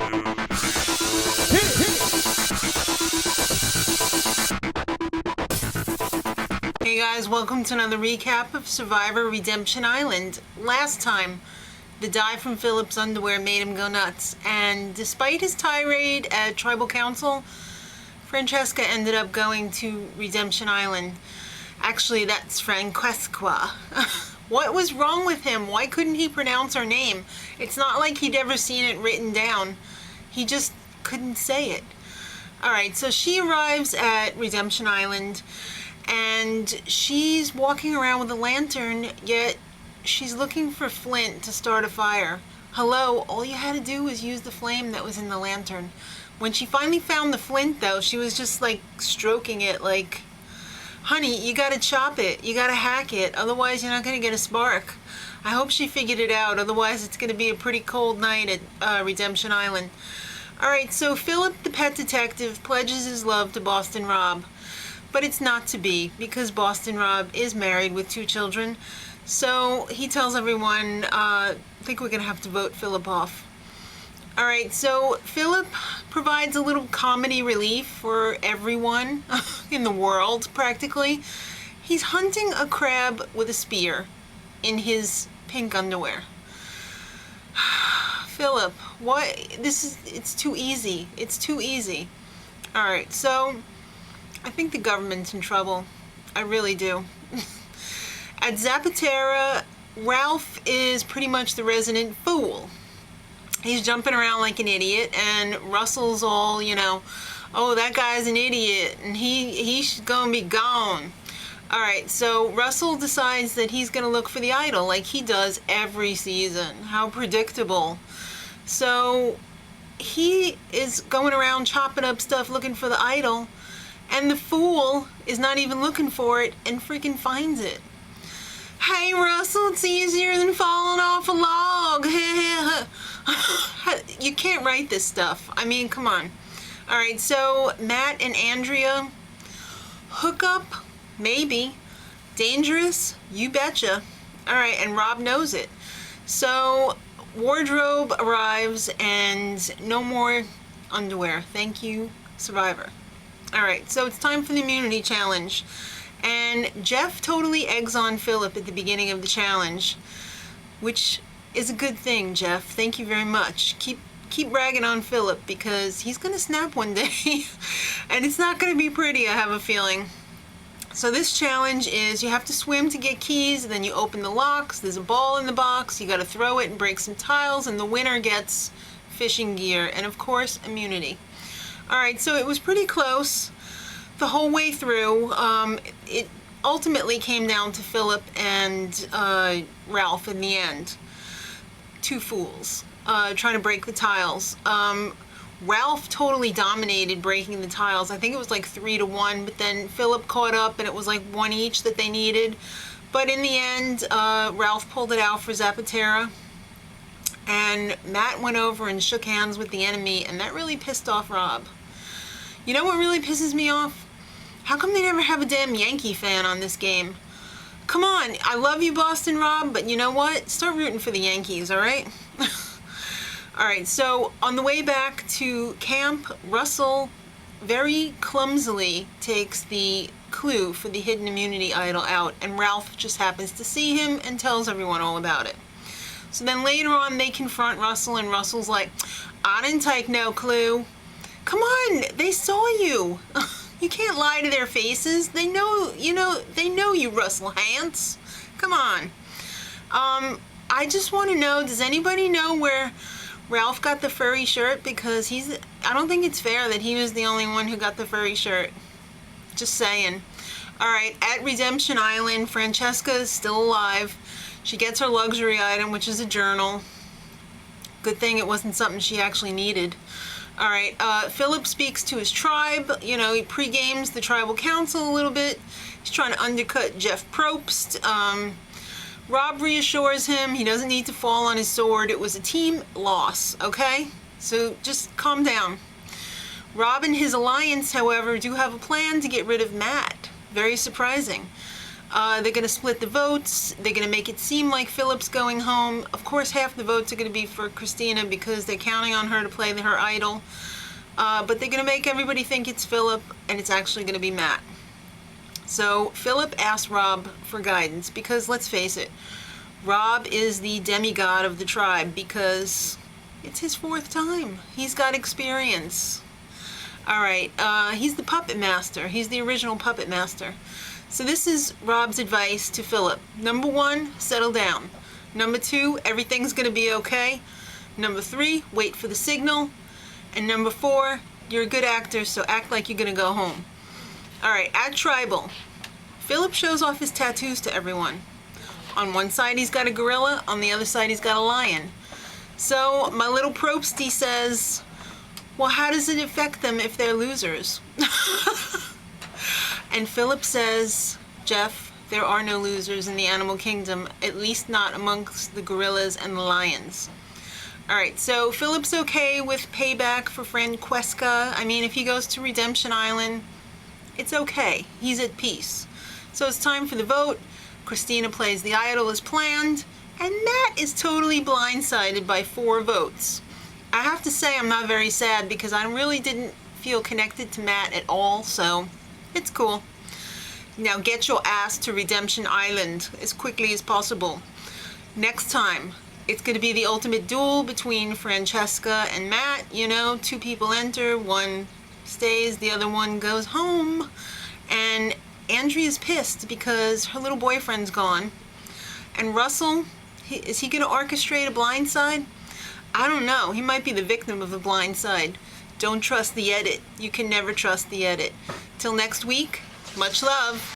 Hey guys, welcome to another recap of Survivor Redemption Island. Last time, the dye from Philip's underwear made him go nuts, and despite his tirade at Tribal Council, Francesca ended up going to Redemption Island. Actually, that's Francesca. What was wrong with him? Why couldn't he pronounce her name? It's not like he'd ever seen it written down. He just couldn't say it. Alright, so she arrives at Redemption Island, and she's walking around with a lantern, yet she's looking for flint to start a fire. Hello, all you had to do was use the flame that was in the lantern. When she finally found the flint, though, she was just like stroking it like, honey, you gotta chop it, you gotta hack it, otherwise you're not gonna get a spark. I hope she figured it out, otherwise it's gonna be a pretty cold night at Redemption Island. Alright, so Philip the pet detective pledges his love to Boston Rob. But it's not to be, because Boston Rob is married with 2 children. So he tells everyone, I think we're going to have to vote Philip off. Alright, so Philip provides a little comedy relief for everyone in the world, practically. He's hunting a crab with a spear in his pink underwear. Philip, what? It's too easy. It's too easy. Alright, so I think the government's in trouble. I really do. At Zapatera, Ralph is pretty much the resident fool. He's jumping around like an idiot, and Russell's all, oh, that guy's an idiot, and he's gonna be gone. Alright, so Russell decides that he's gonna look for the idol like he does every season. How predictable. So he is going around chopping up stuff looking for the idol, and the fool is not even looking for it and freaking finds it. Hey Russell, it's easier than falling off a log. You can't write this stuff. I mean, come on. Alright, so Matt and Andrea hook up, maybe. Dangerous, you betcha. Alright, and Rob knows it. So wardrobe arrives and no more underwear. Thank you, Survivor. Alright, so it's time for the immunity challenge. And Jeff totally eggs on Philip at the beginning of the challenge, which is a good thing, Jeff. Thank you very much. Keep bragging on Philip, because he's going to snap one day. And it's not going to be pretty, I have a feeling. So this challenge is you have to swim to get keys, then you open the locks, there's a ball in the box, you got to throw it and break some tiles, and the winner gets fishing gear and, of course, immunity. Alright, so it was pretty close the whole way through. It ultimately came down to Philip and Ralph in the end. 2 fools trying to break the tiles. Ralph totally dominated breaking the tiles. I think it was like 3-1, but then Philip caught up and it was like 1 each that they needed. But in the end, Ralph pulled it out for Zapatera. And Matt went over and shook hands with the enemy, and that really pissed off Rob. You know what really pisses me off? How come they never have a damn Yankee fan on this game? Come on, I love you, Boston Rob, but you know what? Start rooting for the Yankees, alright? Alright, so on the way back to camp, Russell very clumsily takes the clue for the hidden immunity idol out, and Ralph just happens to see him and tells everyone all about it. So then later on they confront Russell, and Russell's like, I didn't take no clue. Come on, they saw you. You can't lie to their faces. They know, they know you, Russell Hantz. Come on. I just want to know, does anybody know where Ralph got the furry shirt? Because I don't think it's fair that he was the only one who got the furry shirt. Just saying. Alright, at Redemption Island, Francesca is still alive. She gets her luxury item, which is a journal. Good thing it wasn't something she actually needed. Alright, Philip speaks to his tribe. He pre-games the tribal council a little bit. He's trying to undercut Jeff Probst. Rob reassures him he doesn't need to fall on his sword. It was a team loss, okay? So just calm down. Rob and his alliance, however, do have a plan to get rid of Matt. Very surprising. They're going to split the votes. They're going to make it seem like Philip's going home. Of course, half the votes are going to be for Christina because they're counting on her to play her idol. But they're going to make everybody think it's Philip, and it's actually going to be Matt. So Philip asked Rob for guidance because, let's face it, Rob is the demigod of the tribe because it's his 4th time. He's got experience. All right, he's the puppet master. He's the original puppet master. So this is Rob's advice to Philip. Number 1, settle down. Number 2, everything's going to be okay. Number 3, wait for the signal. And number 4, you're a good actor, so act like you're going to go home. All right, at Tribal, Philip shows off his tattoos to everyone. On one side, he's got a gorilla. On the other side, he's got a lion. So my little propsty says, well, how does it affect them if they're losers? And Philip says, Jeff, there are no losers in the animal kingdom, at least not amongst the gorillas and the lions. All right, so Philip's okay with payback for friend Queska. I mean, if he goes to Redemption Island, it's okay. He's at peace. So it's time for the vote. Christina plays the idol as planned, and Matt is totally blindsided by 4 votes. I have to say I'm not very sad because I really didn't feel connected to Matt at all, so it's cool. Now get your ass to Redemption Island as quickly as possible. Next time, it's going to be the ultimate duel between Francesca and Matt. You know, 2 people enter, 1 stays, the other one goes home. And Andrea's pissed because her little boyfriend's gone. And Russell, is he going to orchestrate a blindside? I don't know. He might be the victim of the blindside. Don't trust the edit. You can never trust the edit. Till next week, much love.